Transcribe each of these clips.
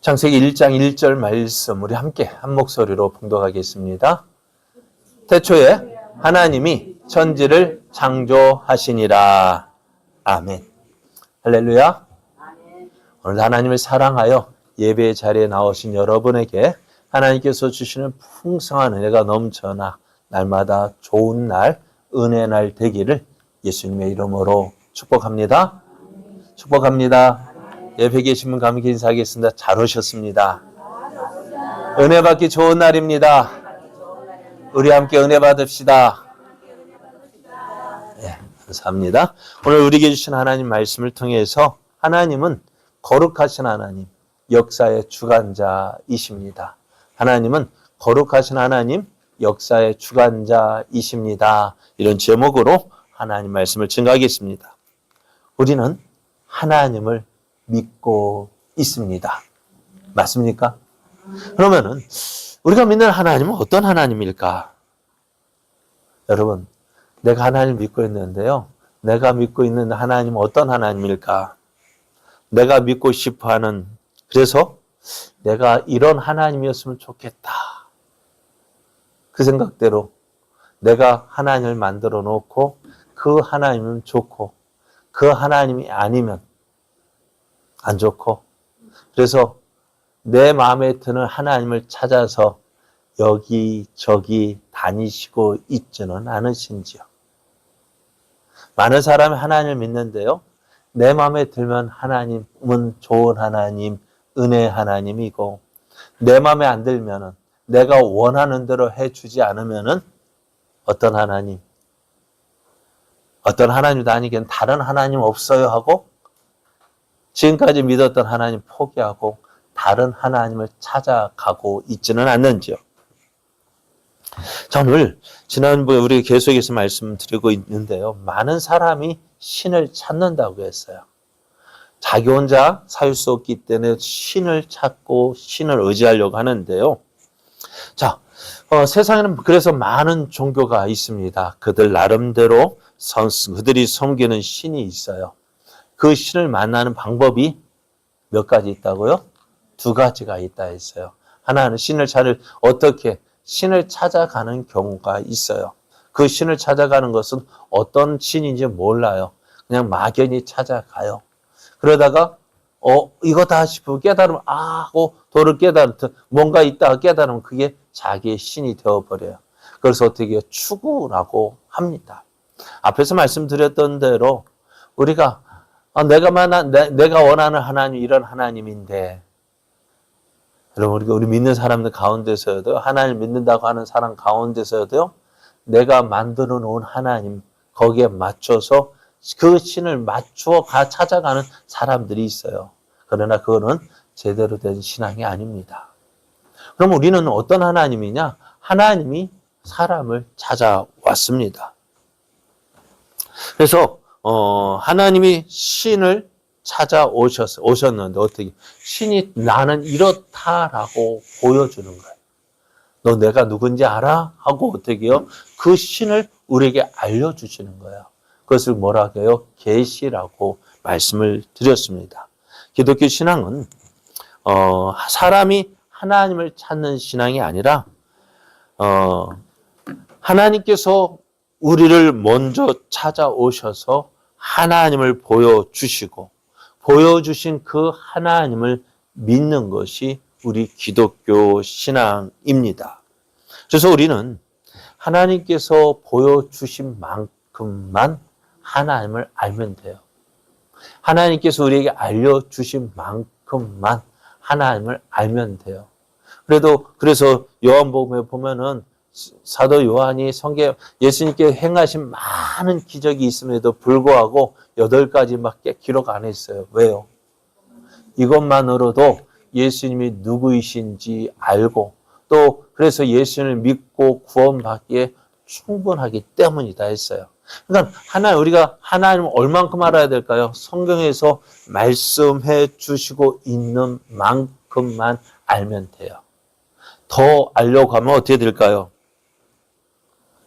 창세기 1장 1절 말씀 우리 함께 한 목소리로 봉독하겠습니다. 태초에 하나님이 천지를 창조하시니라. 아멘. 할렐루야. 오늘 하나님을 사랑하여 예배의 자리에 나오신 여러분에게 하나님께서 주시는 풍성한 은혜가 넘쳐나 날마다 좋은 날, 은혜 날 되기를 예수님의 이름으로 축복합니다. 축복합니다. 예배 계신 분 감기 인사하겠습니다. 잘 오셨습니다. 은혜 받기 좋은 날입니다. 우리 함께 은혜 받읍시다. 네, 감사합니다. 오늘 우리에게 주신 하나님 말씀을 통해서 하나님은 거룩하신 하나님, 역사의 주관자이십니다. 하나님은 거룩하신 하나님, 역사의 주관자이십니다. 이런 제목으로 하나님 말씀을 증거하겠습니다. 우리는 하나님을 믿고 있습니다. 맞습니까? 그러면은 우리가 믿는 하나님은 어떤 하나님일까? 여러분, 내가 하나님을 믿고 있는데요. 내가 믿고 있는 하나님은 어떤 하나님일까? 내가 믿고 싶어하는, 그래서 내가 이런 하나님이었으면 좋겠다. 그 생각대로 내가 하나님을 만들어 놓고 그 하나님은 좋고 그 하나님이 아니면 안 좋고, 그래서 내 마음에 드는 하나님을 찾아서 여기저기 다니시고 있지는 않으신지요. 많은 사람이 하나님을 믿는데요. 내 마음에 들면 하나님은 좋은 하나님, 은혜 하나님이고, 내 마음에 안 들면은 내가 원하는 대로 해주지 않으면은 어떤 하나님, 어떤 하나님도 아니긴 다른 하나님 없어요 하고 지금까지 믿었던 하나님 포기하고 다른 하나님을 찾아가고 있지는 않는지요. 저는 지난번에 우리 계속해서 말씀드리고 있는데요. 많은 사람이 신을 찾는다고 했어요. 자기 혼자 살 수 없기 때문에 신을 찾고 신을 의지하려고 하는데요. 자, 세상에는 그래서 많은 종교가 있습니다. 그들 나름대로 그들이 섬기는 신이 있어요. 그 신을 만나는 방법이 몇 가지 있다고요? 두 가지가 있다 했어요. 하나는 어떻게 신을 찾아가는 경우가 있어요. 그 신을 찾아가는 것은 어떤 신인지 몰라요. 그냥 막연히 찾아가요. 그러다가 이거다 싶으면 깨달으면 하고 도를 깨달으면 뭔가 있다가 깨달으면 그게 자기의 신이 되어버려요. 그래서 어떻게 해요? 추구라고 합니다. 앞에서 말씀드렸던 대로 우리가 내가 원하는 하나님 이런 하나님인데, 여러분 우리 믿는 사람들 가운데서도 하나님 믿는다고 하는 사람 가운데서도 내가 만들어 놓은 하나님 거기에 맞춰서 그 신을 맞추어 찾아가는 사람들이 있어요. 그러나 그거는 제대로 된 신앙이 아닙니다. 그럼 우리는 어떤 하나님이냐? 하나님이 사람을 찾아왔습니다. 그래서 하나님이 신을 오셨는데 어떻게? 신이 나는 이렇다라고 보여주는 거예요. 너 내가 누군지 알아? 하고 어떻게 해요? 그 신을 우리에게 알려주시는 거예요. 그것을 뭐라고 해요? 계시라고 말씀을 드렸습니다. 기독교 신앙은 사람이 하나님을 찾는 신앙이 아니라 하나님께서 우리를 먼저 찾아오셔서 하나님을 보여주신 그 하나님을 믿는 것이 우리 기독교 신앙입니다. 그래서 우리는 하나님께서 보여주신 만큼만 하나님을 알면 돼요. 하나님께서 우리에게 알려주신 만큼만 하나님을 알면 돼요. 그래서 요한복음에 보면은 사도 요한이 예수님께 행하신 많은 기적이 있음에도 불구하고 8가지밖에 기록 안 했어요. 왜요? 이것만으로도 예수님이 누구이신지 알고 또 그래서 예수님을 믿고 구원받기에 충분하기 때문이다 했어요. 그러니까 우리가 하나님을 얼만큼 알아야 될까요? 성경에서 말씀해 주시고 있는 만큼만 알면 돼요. 더 알려고 하면 어떻게 될까요?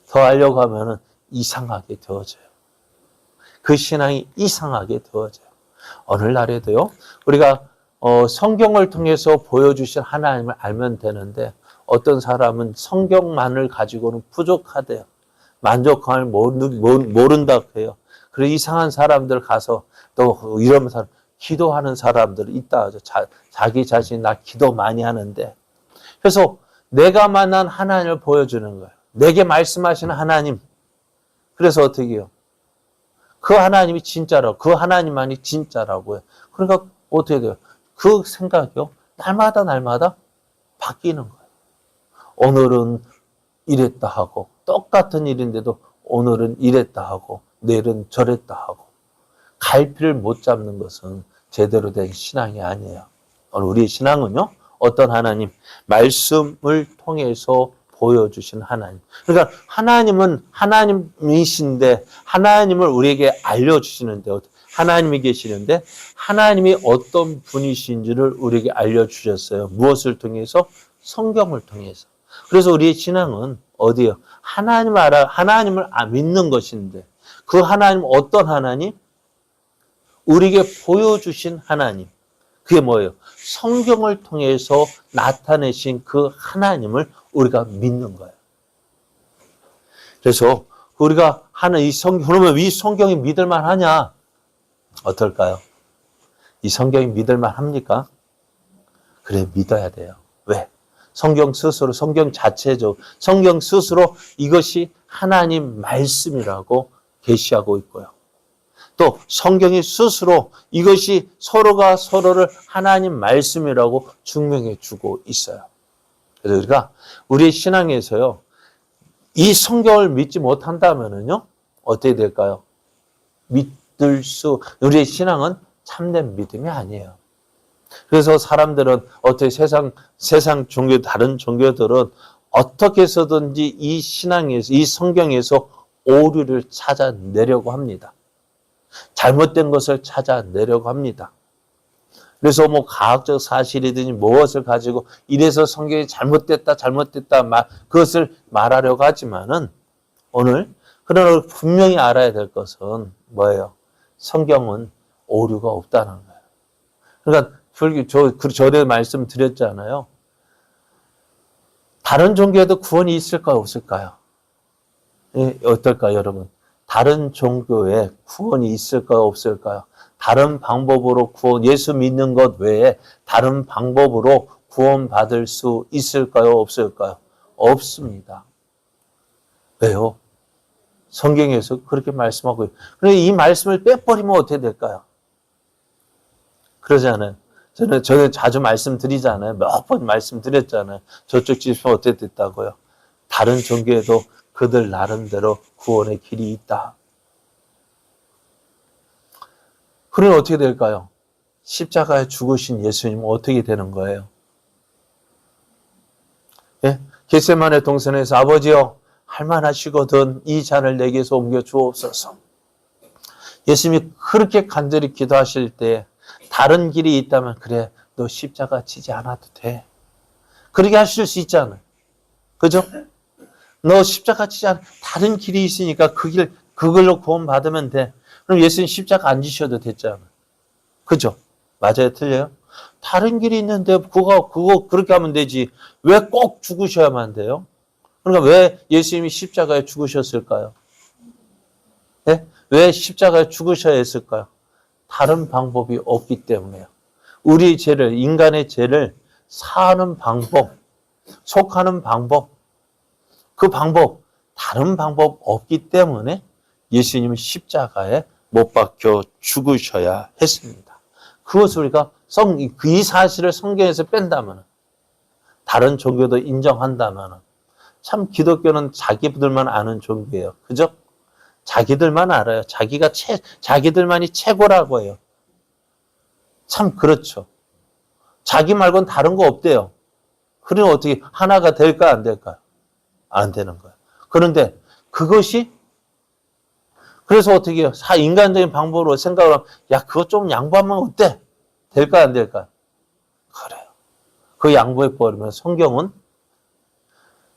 더 알려고 하면은 이상하게 되어져요. 그 신앙이 이상하게 되어져요. 오늘날에도요, 우리가 성경을 통해서 보여주신 하나님을 알면 되는데 어떤 사람은 성경만을 가지고는 부족하대요. 만족감을 모른다고 해요. 그래서 이상한 사람들 가서 또 이런 사람, 기도하는 사람들이 있다 하죠. 자기 자신이 나 기도 많이 하는데. 그래서 내가 만난 하나님을 보여주는 거예요. 내게 말씀하시는 하나님. 그래서 어떻게 해요? 그 하나님이 진짜라고, 그 하나님만이 진짜라고 해요. 그러니까 어떻게 돼요? 그 생각이요. 날마다 바뀌는 거예요. 오늘은 이랬다 하고, 똑같은 일인데도 오늘은 이랬다 하고, 내일은 저랬다 하고. 갈피를 못 잡는 것은 제대로 된 신앙이 아니에요. 오늘 우리의 신앙은요, 어떤 하나님, 말씀을 통해서 보여주신 하나님. 그러니까 하나님은 하나님이신데, 하나님을 우리에게 알려주시는데, 하나님이 계시는데, 하나님이 어떤 분이신지를 우리에게 알려주셨어요. 무엇을 통해서? 성경을 통해서. 그래서 우리의 신앙은 어디예요? 하나님을 믿는 것인데, 그 하나님 어떤 하나님? 우리에게 보여주신 하나님. 그게 뭐예요? 성경을 통해서 나타내신 그 하나님을 우리가 믿는 거예요. 그래서 우리가 하는 이 성경, 그러면 이 성경이 믿을만 하냐? 어떨까요? 이 성경이 믿을만 합니까? 그래, 믿어야 돼요. 왜? 성경 스스로, 성경 자체죠. 성경 스스로 이것이 하나님 말씀이라고 계시하고 있고요. 또 성경이 스스로 이것이 서로가 서로를 하나님 말씀이라고 증명해 주고 있어요. 그래서 우리가 우리의 신앙에서요, 이 성경을 믿지 못한다면은요, 어떻게 될까요? 우리의 신앙은 참된 믿음이 아니에요. 그래서 사람들은 어떻게 세상 종교, 다른 종교들은 어떻게 해서든지 이 신앙에서, 이 성경에서 오류를 찾아내려고 합니다. 잘못된 것을 찾아내려고 합니다. 그래서 뭐 과학적 사실이든지 무엇을 가지고 이래서 성경이 잘못됐다 그것을 말하려고 하지만은 오늘 그러나 분명히 알아야 될 것은 뭐예요? 성경은 오류가 없다는 거예요. 그러니까 전에 말씀드렸잖아요. 다른 종교에도 구원이 있을까요? 없을까요? 예, 어떨까요, 여러분? 다른 종교에 구원이 있을까요? 없을까요? 다른 방법으로 예수 믿는 것 외에 다른 방법으로 구원받을 수 있을까요? 없을까요? 없습니다. 왜요? 성경에서 그렇게 말씀하고 있어요. 그런데 이 말씀을 빼버리면 어떻게 될까요? 그러지 않아요? 저는 자주 말씀드리잖아요. 몇 번 말씀드렸잖아요. 저쪽 집은 어떻게 됐다고요? 다른 종교에도 그들 나름대로 구원의 길이 있다. 그러면 어떻게 될까요? 십자가에 죽으신 예수님은 어떻게 되는 거예요? 예? 겟세마네 동산에서 아버지여 할만하시거든 이 잔을 내게서 옮겨 주옵소서. 예수님이 그렇게 간절히 기도하실 때 다른 길이 있다면 그래 너 십자가 지지 않아도 돼. 그렇게 하실 수 있잖아요. 그죠? 너 십자가 지지 않아 다른 길이 있으니까 그걸로 구원 받으면 돼. 그럼 예수님 십자가 안 지셔도 됐잖아요. 그죠? 맞아요? 틀려요? 다른 길이 있는데 그거 그렇게 하면 되지. 왜 꼭 죽으셔야만 돼요? 그러니까 왜 예수님이 십자가에 죽으셨을까요? 네? 왜 십자가에 죽으셔야 했을까요? 다른 방법이 없기 때문에요. 우리 죄를, 인간의 죄를 사하는 방법, 속하는 방법, 그 방법, 다른 방법 없기 때문에 예수님은 십자가에 못 박혀 죽으셔야 했습니다. 그것을 우리가 이 사실을 성경에서 뺀다면, 다른 종교도 인정한다면, 참 기독교는 자기들만 아는 종교예요. 그죠? 자기들만 알아요. 자기들만이 최고라고 해요. 참 그렇죠. 자기 말고는 다른 거 없대요. 그러면 어떻게 하나가 될까 안 될까요? 안 되는 거예요. 그런데 그것이 그래서 어떻게 해요? 인간적인 방법으로 생각을 하면 그거 좀 양보하면 어때? 될까 안 될까? 그래요. 그 양보해버리면 성경은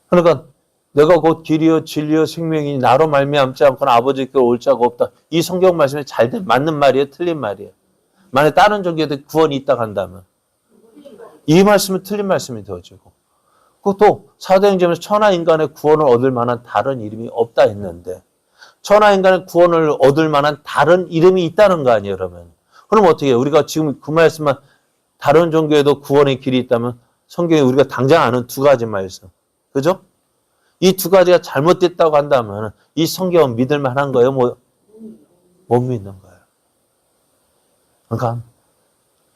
그러니까 내가 곧 길이요 진리요 생명이니 나로 말미암지 않고는 아버지께 올 자가 없다. 이 성경 말씀이 맞는 말이에요? 틀린 말이에요? 만약에 다른 종교에도 구원이 있다고 한다면 이 말씀은 틀린 말씀이 되어지고, 그것도 사도행전에서 천하 인간의 구원을 얻을 만한 다른 이름이 없다 했는데, 천하 인간의 구원을 얻을 만한 다른 이름이 있다는 거 아니에요, 그러면. 그럼 어떻게 해요? 우리가 지금 그 말씀만 다른 종교에도 구원의 길이 있다면 성경에 우리가 당장 아는 두 가지 말씀. 그죠? 이 두 가지가 잘못됐다고 한다면 이 성경은 믿을 만한 거예요? 못 믿는 거예요. 그러니까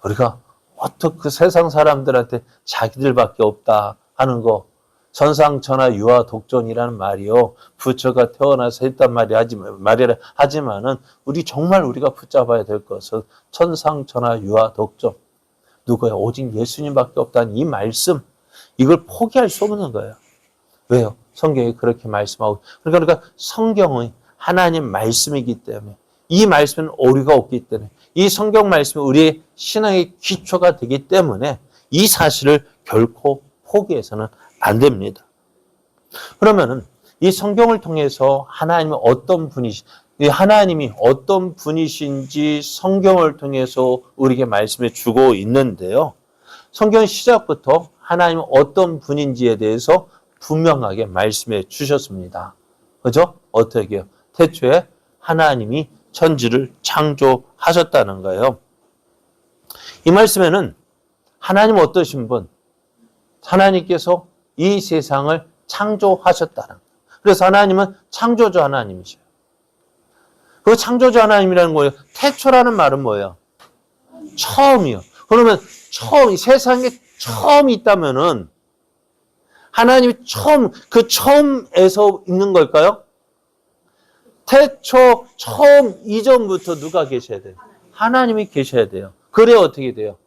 우리가 어떻게 그 세상 사람들한테 자기들밖에 없다 하는 거, 천상천하 유아 독존이라는 말이요, 부처가 태어나서 했단 말이라 하지만은 정말 우리가 붙잡아야 될 것은 천상천하 유아 독존, 누구야? 오직 예수님밖에 없다는 이 말씀, 이걸 포기할 수 없는 거예요. 왜요? 성경이 그렇게 말씀하고, 그러니까 성경은 하나님 말씀이기 때문에, 이 말씀은 오류가 없기 때문에, 이 성경 말씀은 우리의 신앙의 기초가 되기 때문에 이 사실을 결코 포기해서는 안 됩니다. 그러면은 이 성경을 통해서 하나님이 어떤 분이신지 성경을 통해서 우리에게 말씀해 주고 있는데요. 성경 시작부터 하나님은 어떤 분인지에 대해서 분명하게 말씀해 주셨습니다. 그죠? 어떻게 해요? 태초에 하나님이 천지를 창조하셨다는 거예요. 이 말씀에는 하나님은 어떠신 분? 하나님께서 이 세상을 창조하셨다는 거예요. 그래서 하나님은 창조주 하나님이셔요. 그 창조주 하나님이라는 거예요. 태초라는 말은 뭐예요? 처음이요. 그러면 세상에 처음이 있다면은 하나님이 그 처음에서 있는 걸까요? 태초 처음 이전부터 누가 계셔야 돼요? 하나님이 계셔야 돼요. 그래야 어떻게 돼요?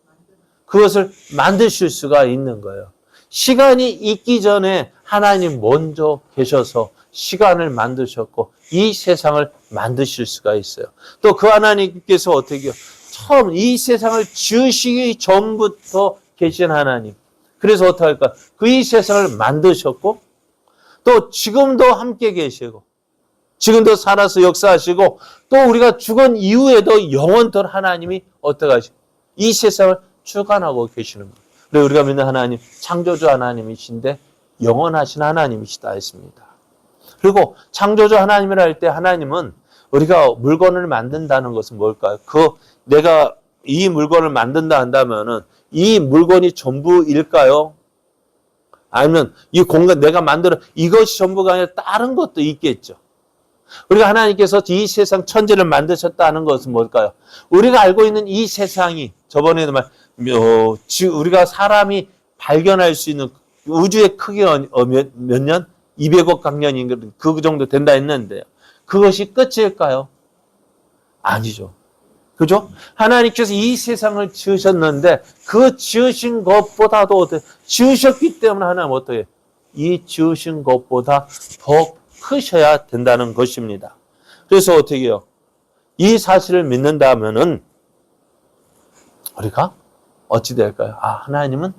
그것을 만드실 수가 있는 거예요. 시간이 있기 전에 하나님 먼저 계셔서 시간을 만드셨고 이 세상을 만드실 수가 있어요. 또 그 하나님께서 어떻게 해요? 처음 이 세상을 지으시기 전부터 계신 하나님. 그래서 어떻게 할까? 이 세상을 만드셨고 또 지금도 함께 계시고 지금도 살아서 역사하시고 또 우리가 죽은 이후에도 영원토록 하나님이 어떻게 하시고 이 세상을 주관하고 계시는 거예요. 그리고 우리가 믿는 하나님, 창조주 하나님이신데 영원하신 하나님이시다 했습니다. 그리고 창조주 하나님이라 할 때 하나님은 우리가 물건을 만든다는 것은 뭘까요? 내가 이 물건을 만든다 한다면은 이 물건이 전부일까요? 아니면 이 공간 내가 만들어 이것이 전부가 아니라 다른 것도 있겠죠. 우리가 하나님께서 이 세상 천지를 만드셨다는 것은 뭘까요? 우리가 알고 있는 이 세상이 저번에도 우리가 사람이 발견할 수 있는 우주의 크기가 몇 년? 200억 광년인 그 정도 된다 했는데요. 그것이 끝일까요? 아니죠. 그죠? 하나님께서 이 세상을 지으셨는데 그 지으신 것보다도 지으셨기 때문에 하나님 어떻게 해요? 이 지으신 것보다 더 크셔야 된다는 것입니다. 그래서 어떻게 해요? 이 사실을 믿는다면은 우리가 어찌 될까요? 하나님은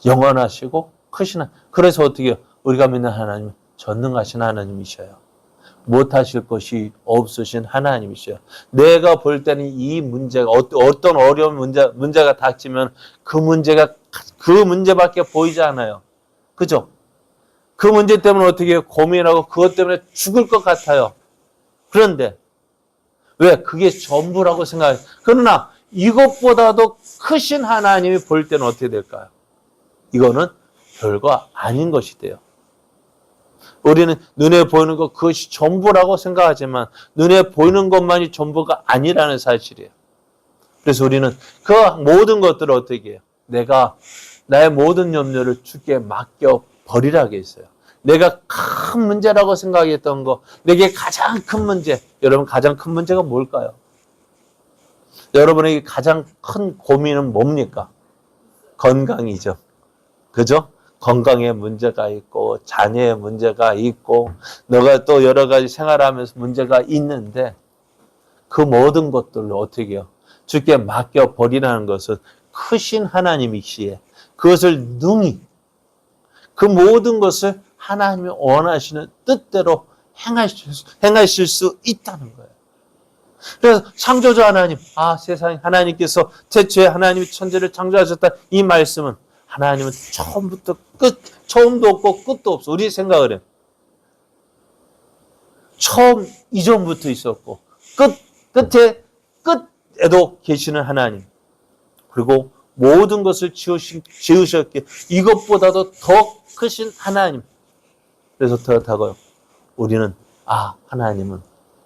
영원하시고 크신 하나님. 그래서 어떻게 해요? 우리가 믿는 하나님은 전능하신 하나님이셔요. 못하실 것이 없으신 하나님이셔요. 내가 볼 때는 이 문제가 어떤 어려운 문제가 닥치면 그 문제밖에 보이지 않아요. 그죠? 그 문제 때문에 어떻게 고민하고 그것 때문에 죽을 것 같아요. 그런데 왜? 그게 전부라고 생각해요. 그러나 이것보다도 크신 하나님이 볼 때는 어떻게 될까요? 이거는 별거 아닌 것이 돼요. 우리는 눈에 보이는 것 그것이 전부라고 생각하지만 눈에 보이는 것만이 전부가 아니라는 사실이에요. 그래서 우리는 그 모든 것들을 어떻게 해요? 내가 나의 모든 염려를 주께 맡겨 버리라고 했어요. 내가 큰 문제라고 생각했던 거, 내게 가장 큰 문제. 여러분 가장 큰 문제가 뭘까요? 여러분에게 가장 큰 고민은 뭡니까? 건강이죠. 그죠? 건강에 문제가 있고 자녀의 문제가 있고 너가 또 여러 가지 생활하면서 문제가 있는데 그 모든 것들을 어떻게 해요? 주께 맡겨버리라는 것은 크신 하나님이시에 그것을 능히 그 모든 것을 하나님이 원하시는 뜻대로 행하실 수 있다는 거예요. 그래서 창조주 하나님, 세상에 하나님께서 태초에 하나님이 천지를 창조하셨다. 이 말씀은 하나님은 처음부터 처음도 없고 끝도 없어. 우리 생각을 해요. 처음 이전부터 있었고 끝에도 계시는 하나님. 그리고 모든 것을 지으셨기에 이것보다도 더 크신 하나님. 그래서 그렇다고요. 우리는 하나님은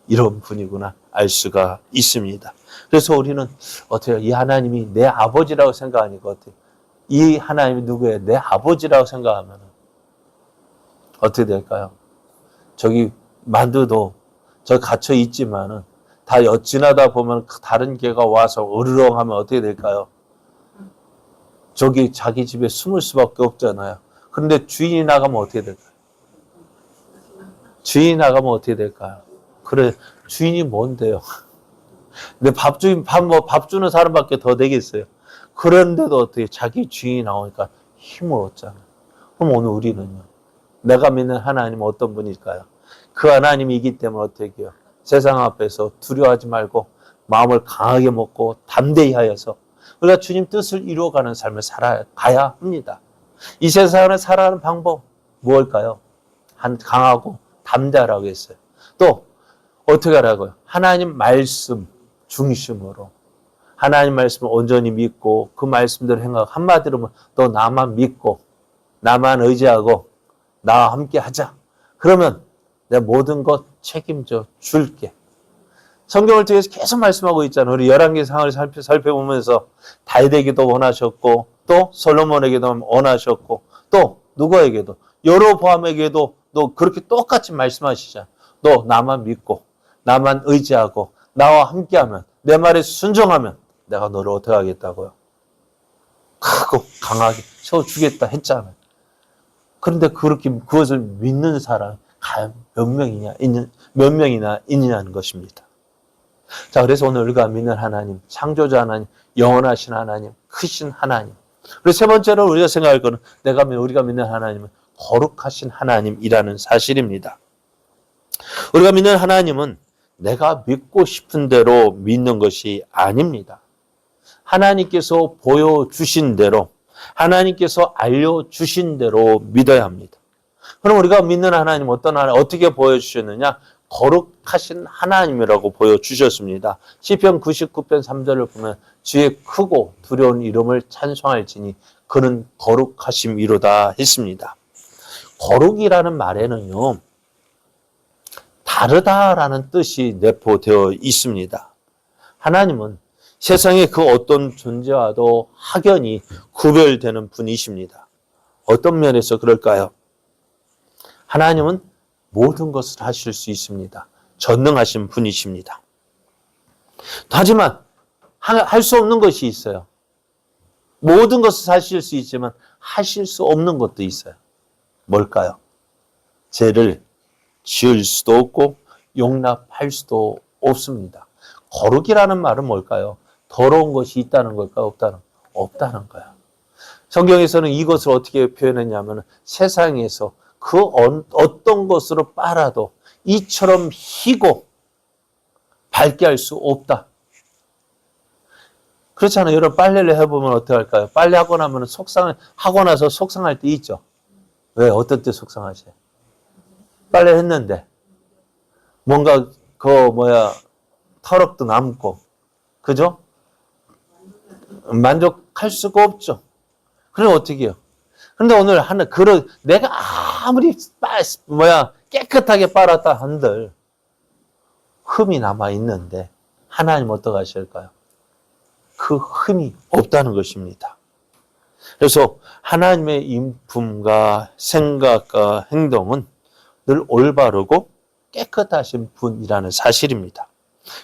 이런 분이구나 알 수가 있습니다. 그래서 우리는 어때요? 이 하나님이 내 아버지라고 생각하니까 어때요? 이 하나님이 누구예요? 내 아버지라고 생각하면 어떻게 될까요? 저기 만두도 저 갇혀 있지만은 다 지나다 보면 다른 개가 와서 으르렁 하면 어떻게 될까요? 저기 자기 집에 숨을 수밖에 없잖아요. 그런데 주인이 나가면 어떻게 될까요? 주인이 나가면 어떻게 될까요? 그래, 주인이 뭔데요? 근데 밥 주는 사람밖에 더 되겠어요. 그런데도 어떻게 자기 주인이 나오니까 힘을 얻잖아요. 그럼 오늘 우리는요? 내가 믿는 하나님은 어떤 분일까요? 그 하나님이기 때문에 어떻게 해요? 세상 앞에서 두려워하지 말고 마음을 강하게 먹고 담대히 하여서 우리가 주님 뜻을 이루어가는 삶을 살아가야 합니다. 이 세상을 살아가는 방법 무엇일까요? 강하고 담대하라고 했어요. 또 어떻게 하라고요? 하나님 말씀 중심으로 하나님 말씀을 온전히 믿고 그 말씀대로 행하고 한마디로 너 나만 믿고 나만 의지하고 나와 함께 하자. 그러면 내가 모든 것 책임져 줄게. 성경을 통해서 계속 말씀하고 있잖아요. 우리 열왕기 상을 살펴보면서 다윗에게도 원하셨고 또 솔로몬에게도 원하셨고 또 누구에게도 여로보암에게도 또 그렇게 똑같이 말씀하시잖아요. 너 나만 믿고 나만 의지하고 나와 함께하면 내 말에 순종하면 내가 너를 어떻게 하겠다고요? 크고 강하게 세워주겠다 했잖아요. 그런데 그렇게 그것을 믿는 사람 과연 몇 명이나 있느냐는 것입니다. 자, 그래서 오늘 우리가 믿는 하나님, 창조자 하나님, 영원하신 하나님, 크신 하나님. 그리고 세 번째로 우리가 생각할 거는 우리가 믿는 하나님은 거룩하신 하나님이라는 사실입니다. 우리가 믿는 하나님은 내가 믿고 싶은 대로 믿는 것이 아닙니다. 하나님께서 보여주신 대로, 하나님께서 알려주신 대로 믿어야 합니다. 그럼 우리가 믿는 하나님 어떻게 보여주셨느냐? 거룩하신 하나님이라고 보여주셨습니다. 시편 99편 3절을 보면 주의 크고 두려운 이름을 찬송할지니 그는 거룩하심이로다 했습니다. 거룩이라는 말에는요, 다르다라는 뜻이 내포되어 있습니다. 하나님은 세상의 그 어떤 존재와도 확연히 구별되는 분이십니다. 어떤 면에서 그럴까요? 하나님은 모든 것을 하실 수 있습니다. 전능하신 분이십니다. 하지만 할 수 없는 것이 있어요. 모든 것을 하실 수 있지만 하실 수 없는 것도 있어요. 뭘까요? 죄를 지을 수도 없고 용납할 수도 없습니다. 거룩이라는 말은 뭘까요? 더러운 것이 있다는 걸까요? 없다는 거예요. 성경에서는 이것을 어떻게 표현했냐면 세상에서 그 어떤 것으로 빨아도 이처럼 희고 밝게 할 수 없다. 그렇잖아요. 여러분 빨래를 해보면 어떻게 할까요? 빨래하고 나면 하고 나서 속상할 때 있죠. 왜? 어떤 때 속상하세요? 빨래를 했는데 뭔가 터럭도 남고 그죠? 만족할 수가 없죠. 그럼 어떻게 해요? 그런데 오늘 내가 아무리 깨끗하게 빨았다 한들 흠이 남아 있는데 하나님 어떻게 하실까요? 그 흠이 없다는 것입니다. 그래서 하나님의 인품과 생각과 행동은 늘 올바르고 깨끗하신 분이라는 사실입니다.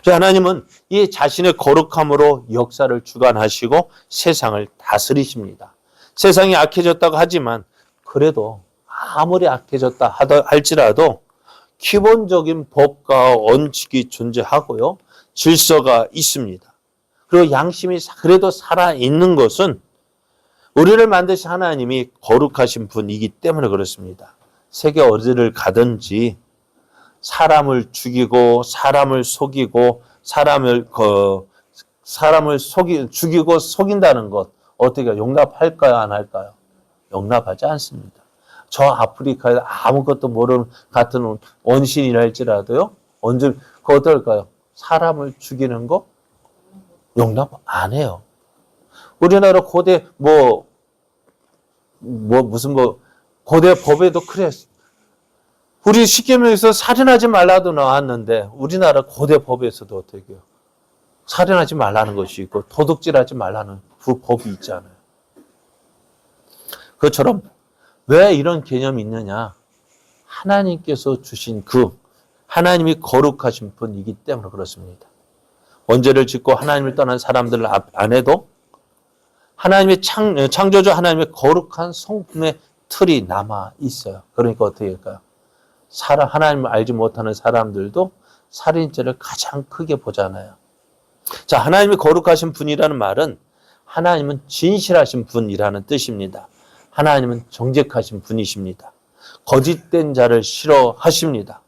하나님은 이 자신의 거룩함으로 역사를 주관하시고 세상을 다스리십니다. 세상이 악해졌다고 하지만 그래도 아무리 악해졌다 할지라도 기본적인 법과 원칙이 존재하고요. 질서가 있습니다. 그리고 양심이 그래도 살아있는 것은 우리를 만드신 하나님이 거룩하신 분이기 때문에 그렇습니다. 세계 어디를 가든지 사람을 죽이고 사람을 속이고 사람을 죽이고 속인다는 것 어떻게 용납할까요? 안 할까요? 용납하지 않습니다. 저 아프리카에 아무것도 모르는 같은 원신이라 할지라도요. 그거 어떨까요? 사람을 죽이는 거 용납 안 해요. 우리나라 고대 고대 법에도 그래. 우리 십계명에서 살인하지 말라도 나왔는데 우리나라 고대 법에서도 어떻게 해요? 살인하지 말라는 것이 있고 도둑질하지 말라는 그 법이 있잖아요. 그것처럼 왜 이런 개념이 있느냐? 하나님께서 주신 하나님이 거룩하신 분이기 때문에 그렇습니다. 원죄를 짓고 하나님을 떠난 사람들 안에도 하나님의 창조주 하나님의 거룩한 성품의 틀이 남아 있어요. 그러니까 어떻게 할까요? 하나님을 알지 못하는 사람들도 살인죄를 가장 크게 보잖아요. 자, 하나님이 거룩하신 분이라는 말은 하나님은 진실하신 분이라는 뜻입니다. 하나님은 정직하신 분이십니다. 거짓된 자를 싫어하십니다.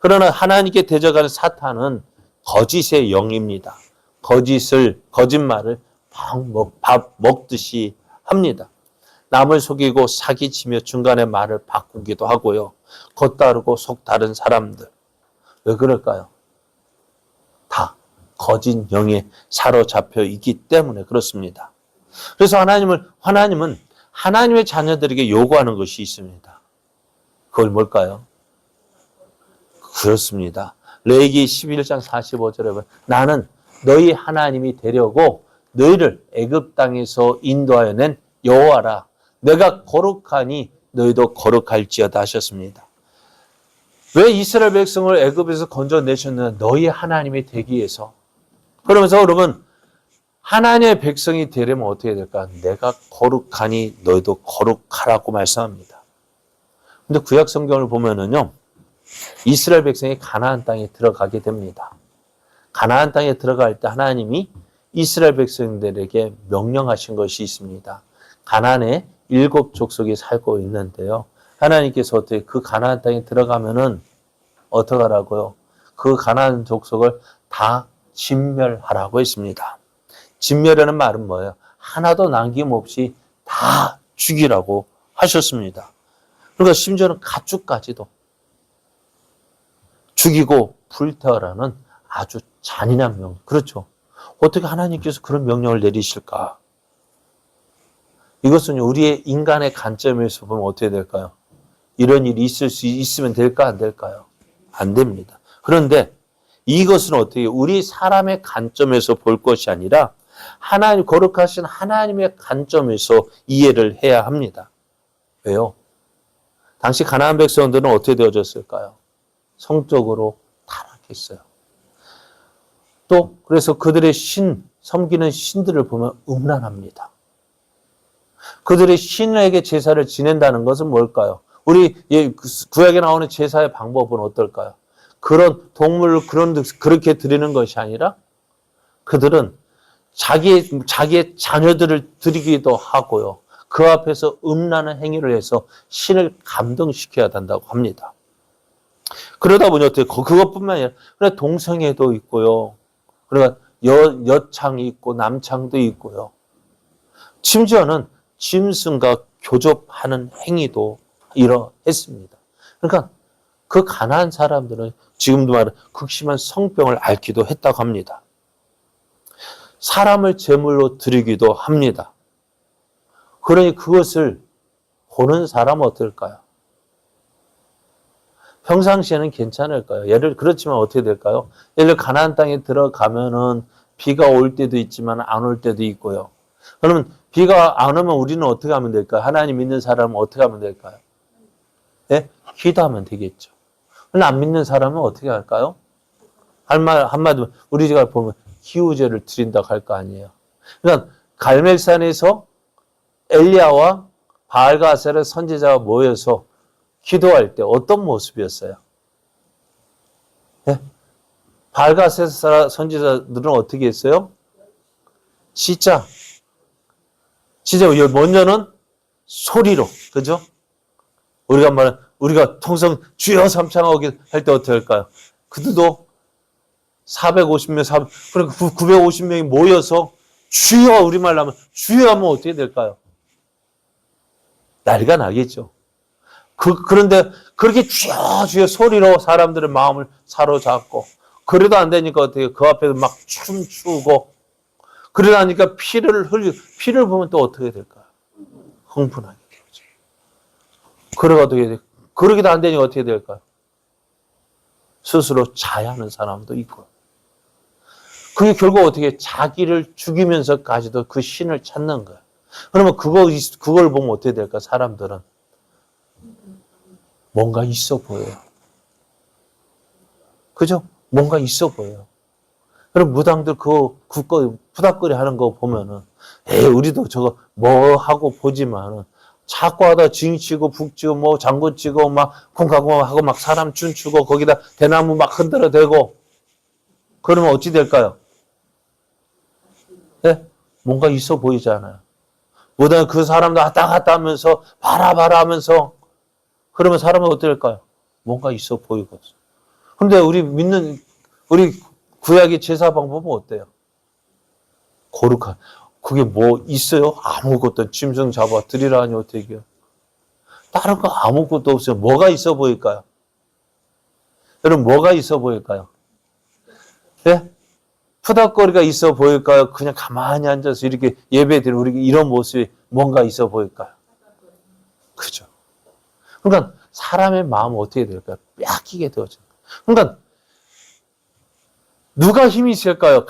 그러나 하나님께 대적하는 사탄은 거짓의 영입니다. 거짓말을 밥 먹듯이 합니다. 남을 속이고 사기치며 중간에 말을 바꾸기도 하고요. 겉다르고 속 다른 사람들. 왜 그럴까요? 다 거짓 영에 사로잡혀 있기 때문에 그렇습니다. 그래서 하나님은 하나님의 자녀들에게 요구하는 것이 있습니다. 그걸 뭘까요? 그렇습니다. 레위기 11장 45절에 보면 나는 너희 하나님이 되려고 너희를 애굽 땅에서 인도하여 낸 여호와라. 내가 거룩하니 너희도 거룩할지어다 하셨습니다. 왜 이스라엘 백성을 애굽에서 건져내셨느냐? 너희 하나님이 되기 위해서. 그러면서 여러분 하나님의 백성이 되려면 어떻게 될까? 내가 거룩하니 너희도 거룩하라고 말씀합니다. 근데 구약 성경을 보면은요. 이스라엘 백성이 가나안 땅에 들어가게 됩니다. 가나안 땅에 들어갈 때 하나님이 이스라엘 백성들에게 명령하신 것이 있습니다. 가나안에 7족속이 살고 있는데요. 하나님께서 어떻게 그 가나안 땅에 들어가면은 어떻게 하라고요? 그 가나안 족속을 다 진멸하라고 했습니다. 진멸하는 말은 뭐예요? 하나도 남김없이 다 죽이라고 하셨습니다. 그러니까 심지어는 가축까지도 죽이고 불태워라는 아주 잔인한 명령. 그렇죠. 어떻게 하나님께서 그런 명령을 내리실까? 이것은 우리의 인간의 관점에서 보면 어떻게 될까요? 이런 일이 있으면 될까 안 될까요? 안 됩니다. 그런데 이것은 어떻게 우리 사람의 관점에서 볼 것이 아니라 하나님 거룩하신 하나님의 관점에서 이해를 해야 합니다. 왜요? 당시 가나안 백성들은 어떻게 되어졌을까요? 성적으로 타락했어요. 또 그래서 그들의 섬기는 신들을 보면 음란합니다. 그들의 신에게 제사를 지낸다는 것은 뭘까요? 우리 구약에 나오는 제사의 방법은 어떨까요? 그런 동물을 그렇게 드리는 것이 아니라 그들은 자기의 자녀들을 드리기도 하고요. 그 앞에서 음란한 행위를 해서 신을 감동시켜야 한다고 합니다. 그러다 보니 어떻게 그것뿐만 아니라 그래 동성애도 있고요. 그러니까 여창이 있고 남창도 있고요. 심지어는 짐승과 교접하는 행위도 이러했습니다. 그러니까 그 가난한 사람들은 지금도 말하는 극심한 성병을 앓기도 했다고 합니다. 사람을 제물로 드리기도 합니다. 그러니 그것을 보는 사람은 어떨까요? 평상시에는 괜찮을까요? 그렇지만 어떻게 될까요? 예를 들어 가나안 땅에 들어가면은 비가 올 때도 있지만 안 올 때도 있고요. 그러면 비가 안 오면 우리는 어떻게 하면 될까요? 하나님 믿는 사람은 어떻게 하면 될까요? 네? 기도하면 되겠죠. 그런데 안 믿는 사람은 어떻게 할까요? 한마디로 우리가 보면 기우제를 드린다고 할 거 아니에요. 그러니까 갈멜산에서 엘리야와 바알과 아세라 선지자가 모여서 기도할 때 어떤 모습이었어요? 네? 바알과 아세라 선지자들은 어떻게 했어요? 진짜 먼저는 소리로, 그죠? 우리가 통성 주여 삼창하게 할 때 어떻게 할까요? 그들도 450명, 그러니까 950명이 모여서 주여, 우리말로 하면 주여 하면 어떻게 될까요? 난리가 나겠죠. 그런데 그렇게 주여 주여 소리로 사람들의 마음을 사로잡고, 그래도 안 되니까 어떻게 그 앞에서 막 춤추고, 그러다니까 피를 보면 또 어떻게 될까요? 흥분하게 되죠. 그러기도 안 되니까 어떻게 될까요? 스스로 자해하는 사람도 있고. 그게 결국 어떻게 자기를 죽이면서까지도 그 신을 찾는 거예요. 그러면 그걸 보면 어떻게 될까? 사람들은 뭔가 있어 보여요. 그죠? 뭔가 있어 보여요. 그럼 무당들 푸닥거리 하는 거 보면은, 우리도 저거 뭐 하고 보지만은, 자꾸 하다 징치고 북치고 뭐 장구 치고 막 쿵쾅쿵 하고 막 사람 춤추고 거기다 대나무 막 흔들어 대고, 그러면 어찌 될까요? 네? 뭔가 있어 보이잖아요. 무당 그 사람도 왔다 갔다 하면서 봐라 하면서, 그러면 사람은 어떻게 될까요? 뭔가 있어 보이거든요. 근데 우리 구약의 제사 방법은 어때요? 거룩한. 그게 뭐 있어요? 아무것도 짐승 잡아 드리라 하니 어떻게 해요? 다른 거 아무것도 없어요. 뭐가 있어 보일까요? 여러분, 뭐가 있어 보일까요? 네? 푸닥거리가 있어 보일까요? 그냥 가만히 앉아서 이렇게 예배드리는 우리 이런 모습이 뭔가 있어 보일까요? 그죠? 그러니까 사람의 마음은 어떻게 될까요? 뺏기게 되어져요. 그러니까 누가 힘이 있을까요?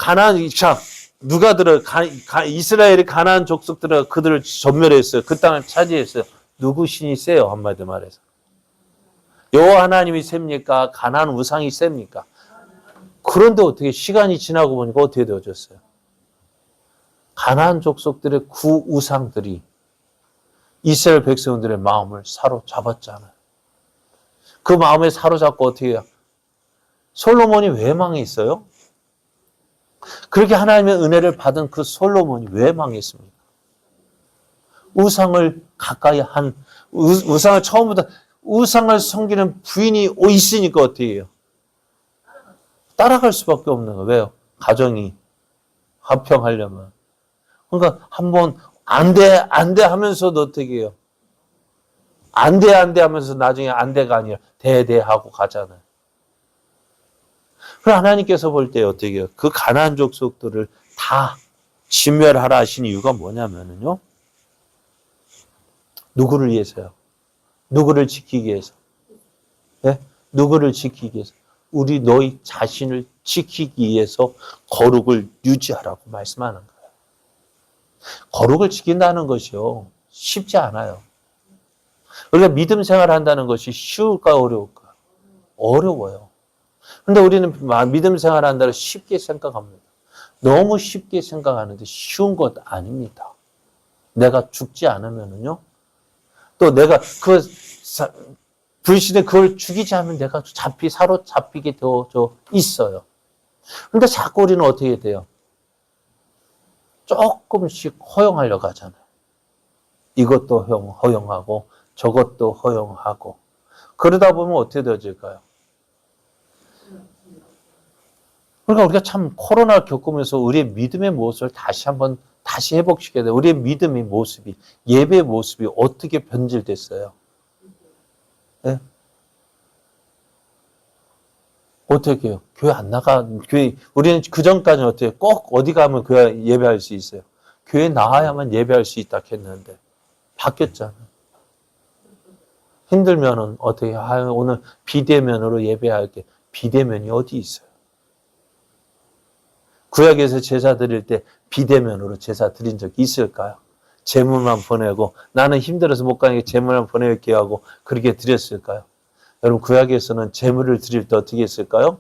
이스라엘이 가나안 족속들은 그들을 전멸했어요. 그 땅을 차지했어요. 누구 신이 세요? 한마디 말해서. 여호와 하나님이 셉니까? 가나안 우상이 셉니까? 그런데 어떻게 시간이 지나고 보니까 어떻게 되어졌어요? 가나안 족속들의 구우상들이 이스라엘 백성들의 마음을 사로잡았잖아요. 그 마음에 사로잡고 어떻게 해요? 솔로몬이 왜 망했어요? 그렇게 하나님의 은혜를 받은 그 솔로몬이 왜 망했습니까? 우상을 가까이 우상을 처음부터, 우상을 섬기는 부인이 있으니까 어떻게 해요? 따라갈 수밖에 없는 거예요. 왜요? 가정이 화평하려면. 그러니까 한번 안 돼 하면서도 어떻게 해요? 안 돼 하면서 나중에 안 돼가 아니라 돼 하고 가잖아요. 그럼 하나님께서 볼 때 어떻게 해요? 그 가나안 족속들을 다 진멸하라 하신 이유가 뭐냐면요. 누구를 위해서요? 누구를 지키기 위해서? 네? 누구를 지키기 위해서? 너희 자신을 지키기 위해서 거룩을 유지하라고 말씀하는 거예요. 거룩을 지킨다는 것이요. 쉽지 않아요. 우리가 믿음 생활을 한다는 것이 쉬울까 어려울까? 어려워요. 근데 우리는 믿음 생활을 한다고 쉽게 생각합니다. 너무 쉽게 생각하는데 쉬운 것 아닙니다. 내가 죽지 않으면은요. 또 내가 불신에 그걸 죽이지 않으면 내가 사로잡히게 되어져 있어요. 그러니까 자꾸 우리는 어떻게 돼요? 조금씩 허용하려고 하잖아요. 이것도 허용하고 저것도 허용하고 그러다 보면 어떻게 되어질까요? 그러니까 우리가 참 코로나를 겪으면서 우리의 믿음의 모습을 다시 회복시켜야 돼요. 우리의 믿음의 모습이, 예배의 모습이 어떻게 변질됐어요? 네? 어떻게 해요? 교회 안 우리는 그전까지는 어떻게 해요? 꼭 어디 가면 교회 예배할 수 있어요. 교회 나와야만 예배할 수 있다 했는데 바뀌었잖아요. 힘들면은 어떻게 오늘 비대면으로 예배할게. 비대면이 어디 있어요? 구약에서 제사 드릴 때 비대면으로 제사 드린 적이 있을까요? 제물만 보내고 나는 힘들어서 못 가니까 제물만 보내게 하고 그렇게 드렸을까요? 여러분 구약에서는 제물을 드릴 때 어떻게 했을까요?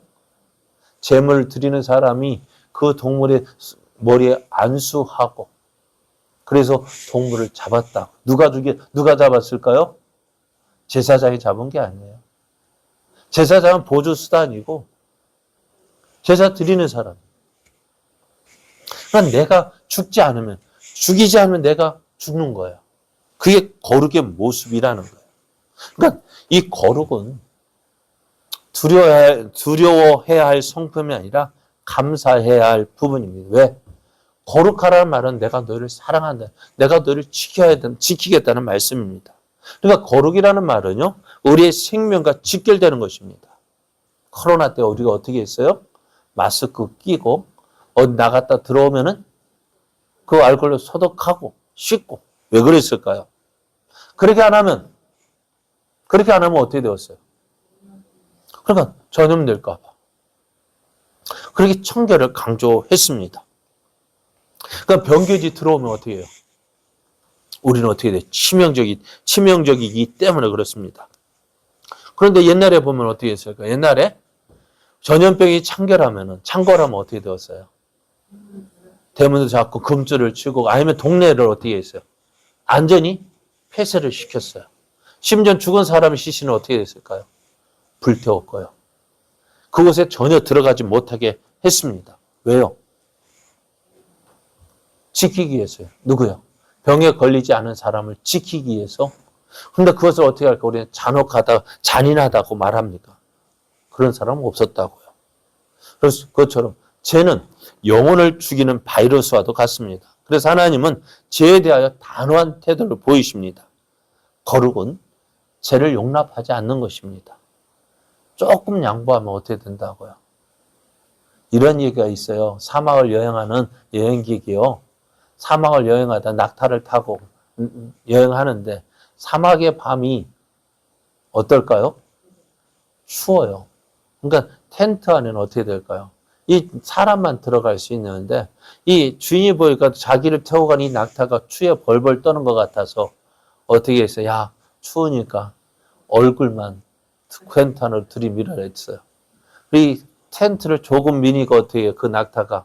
제물을 드리는 사람이 그 동물의 머리에 안수하고 그래서 동물을 잡았다. 누가 잡았을까요? 제사장이 잡은 게 아니에요. 제사장은 보조 수단이고 제사 드리는 사람. 그러니까 내가 죽이지 않으면 내가 죽는 거예요. 그게 거룩의 모습이라는 거예요. 그러니까 이 거룩은 두려워해야 할 성품이 아니라 감사해야 할 부분입니다. 왜? 거룩하라는 말은 내가 너를 사랑한다. 내가 너를 지키겠다는 말씀입니다. 그러니까 거룩이라는 말은요, 우리의 생명과 직결되는 것입니다. 코로나 때 우리가 어떻게 했어요? 마스크 끼고 어디 나갔다 들어오면은 그 알코올로 소독하고 씻고. 왜 그랬을까요? 그렇게 안 하면 어떻게 되었어요? 그러니까 전염될까 봐. 그렇게 청결을 강조했습니다. 그러니까 병균이 들어오면 어떻게 해요? 우리는 어떻게 돼요? 치명적이기 때문에 그렇습니다. 그런데 옛날에 보면 어떻게 했을까요? 옛날에 전염병이 창궐하면 어떻게 되었어요? 대문도 잡고 금줄을 치고 아니면 동네를 어떻게 했어요? 안전히 폐쇄를 시켰어요. 심지어 죽은 사람의 시신은 어떻게 됐을까요? 불태웠고요. 그곳에 전혀 들어가지 못하게 했습니다. 왜요? 지키기 위해서요. 누구요? 병에 걸리지 않은 사람을 지키기 위해서. 그런데 그것을 어떻게 할까? 우리는 잔인하다고 말합니까? 그런 사람은 없었다고요. 그래서 그것처럼 죄는 영혼을 죽이는 바이러스와도 같습니다. 그래서 하나님은 죄에 대하여 단호한 태도를 보이십니다. 거룩은 죄를 용납하지 않는 것입니다. 조금 양보하면 어떻게 된다고요? 이런 얘기가 있어요. 사막을 여행하는 여행객이요. 사막을 여행하다 낙타를 타고 여행하는데 사막의 밤이 어떨까요? 추워요. 그러니까 텐트 안에는 어떻게 될까요? 이 사람만 들어갈 수 있는데 이 주인이 보니까 자기를 태우고 간 이 낙타가 추위에 벌벌 떠는 것 같아서 어떻게 했어요? 야, 추우니까 얼굴만 텐트 안으로 들이밀어라 했어요. 이 텐트를 조금 미니까 어떻게 해요? 그 낙타가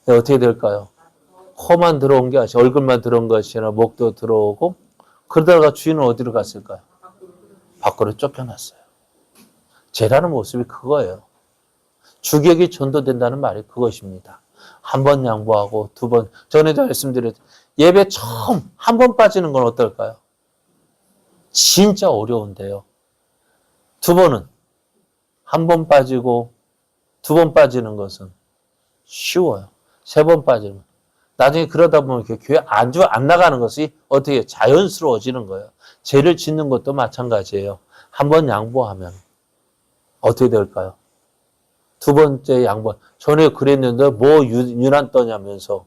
어떻게 될까요? 코만 들어온 게 아니라 얼굴만 들어온 것이 아니라 목도 들어오고 그러다가 주인은 어디로 갔을까요? 밖으로 쫓겨났어요. 죄라는 모습이 그거예요. 주객이 전도된다는 말이 그것입니다. 한 번 양보하고 두 번, 전에도 말씀드렸죠. 예배 처음 한 번 빠지는 건 어떨까요? 진짜 어려운데요. 두 번은 한 번 빠지고 두 번 빠지는 것은 쉬워요. 세 번 빠지면. 나중에 그러다 보면 교회 안 나가는 것이 어떻게 자연스러워지는 거예요. 죄를 짓는 것도 마찬가지예요. 한 번 양보하면 어떻게 될까요? 두 번째 양보. 전에 그랬는데 뭐 유난 떠냐면서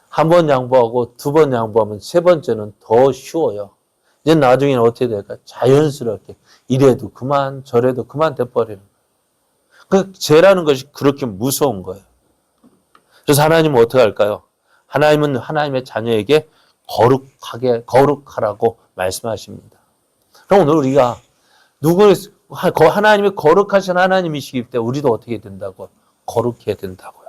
한 번 양보하고 두 번 양보하면 세 번째는 더 쉬워요. 이제 나중에는 어떻게 될까요? 자연스럽게 이래도 그만 저래도 그만 돼버리는 거예요. 그 죄라는 것이 그렇게 무서운 거예요. 그래서 하나님은 어떻게 할까요? 하나님은 하나님의 자녀에게 거룩하라고 말씀하십니다. 그럼 오늘 우리가 하나님이 거룩하신 하나님이시기 때문에 우리도 어떻게 된다고요? 거룩해야 된다고요.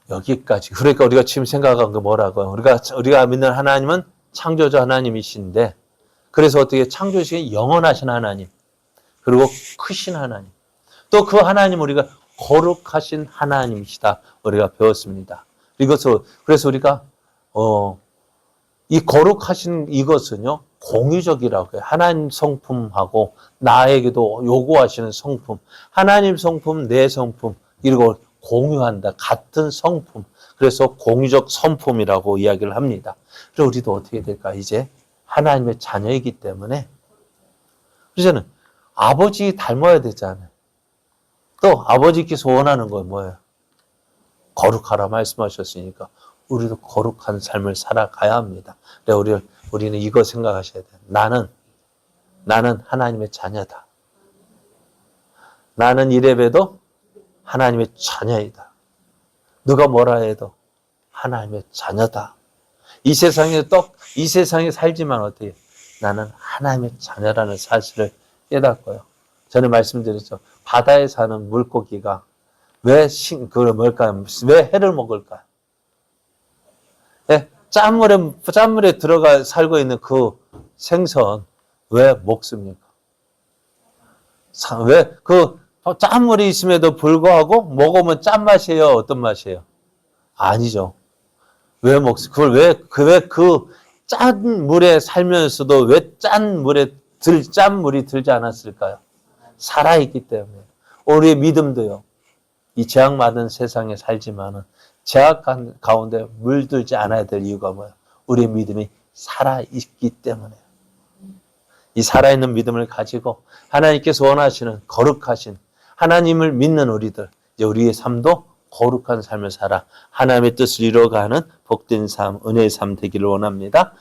여기까지. 그러니까 우리가 지금 생각한 게 뭐라고요? 우리가 믿는 하나님은 창조자 하나님이신데, 그래서 어떻게 창조주신 영원하신 하나님, 그리고 크신 하나님, 또 그 하나님 우리가 거룩하신 하나님이시다 우리가 배웠습니다. 그래서 우리가 이 거룩하신 이것은요 공유적이라고 해요. 하나님 성품하고 나에게도 요구하시는 성품, 하나님 성품, 내 성품 이걸 공유한다. 같은 성품. 그래서 공유적 성품이라고 이야기를 합니다. 그래서 우리도 어떻게 될까? 이제 하나님의 자녀이기 때문에 이제는 아버지 닮아야 되잖아요. 또 아버지께서 원하는 건 뭐예요? 거룩하라 말씀하셨으니까 우리도 거룩한 삶을 살아가야 합니다. 우리는 이거 생각하셔야 돼요. 나는 하나님의 자녀다. 나는 이래봬도 하나님의 자녀이다. 누가 뭐라 해도 하나님의 자녀다. 이 세상에 살지만 어때요? 나는 하나님의 자녀라는 사실을 깨닫고요. 전에 말씀드렸죠. 바다에 사는 물고기가 왜 해를 먹을까요? 네, 짠물에 들어가 살고 있는 그 생선 왜 먹습니까? 왜 짠물이 있음에도 불구하고 먹으면 짠맛이에요? 어떤 맛이에요? 아니죠. 왜 먹습니까? 왜 그 짠 물에 살면서도 왜 짠 물이 들지 않았을까요? 살아있기 때문에. 우리의 믿음도요. 이 제약받은 세상에 살지만은 제약 가운데 물들지 않아야 될 이유가 뭐예요? 우리의 믿음이 살아있기 때문에요. 이 살아있는 믿음을 가지고 하나님께서 원하시는 거룩하신 하나님을 믿는 우리들, 우리의 삶도 거룩한 삶을 살아 하나님의 뜻을 이루어가는 복된 삶, 은혜의 삶 되기를 원합니다.